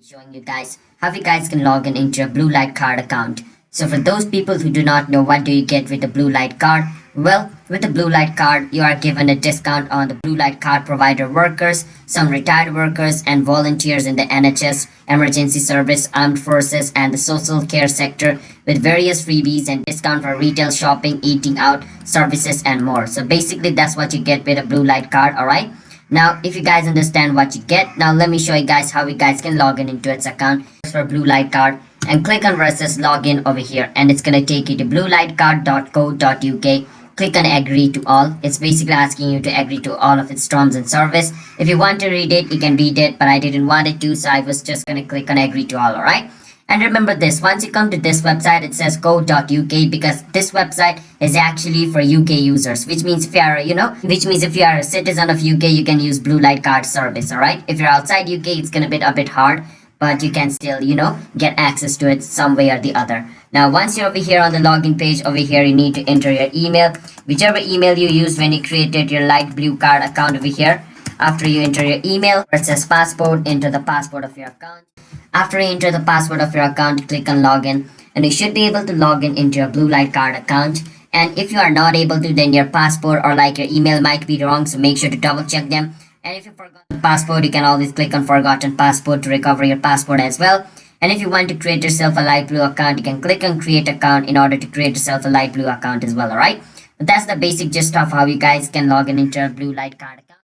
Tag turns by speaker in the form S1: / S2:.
S1: showing you guys how you guys can log in into your blue light card account. So for those people who do not know what do you get with the blue light card, well, with the blue light card you are given a discount on the blue light card provider workers, some retired workers and volunteers in the NHS, emergency service, armed forces and the social care sector with various freebies and discount for retail shopping, eating out, services and more. So basically that's what you get with a blue light card, alright? Now, if you guys understand what you get, now let me show you guys how you guys can log in into its account for blue light card and click on where it says login over here and it's gonna take you to bluelightcard.co.uk. Click on agree to all. It's basically asking you to agree to all of its terms and service. If you want to read it, you can read it, but I didn't want it to, so I was just gonna click on agree to all, alright? And remember this, once you come to this website, it says go.uk because this website is actually for UK users, which means if you are, if you are a citizen of UK, you can use blue light card service, alright? If you're outside UK, it's gonna be a bit hard, but you can still, get access to it some way or the other. Now, once you're over here on the login page, over here, you need to enter your email, whichever email you used when you created your light blue card account over here. After you enter your email, where it says passport, enter the password of your account. After you enter the password of your account, click on login and you should be able to log in into your blue light card account. And if you are not able to, then your passport or like your email might be wrong, so make sure to double check them. And if you forgot the passport, you can always click on forgotten passport to recover your passport as well. And if you want to create yourself a light blue account, you can click on create account in order to create yourself a light blue account as well, alright? But that's the basic gist of how you guys can log in into your blue light card account.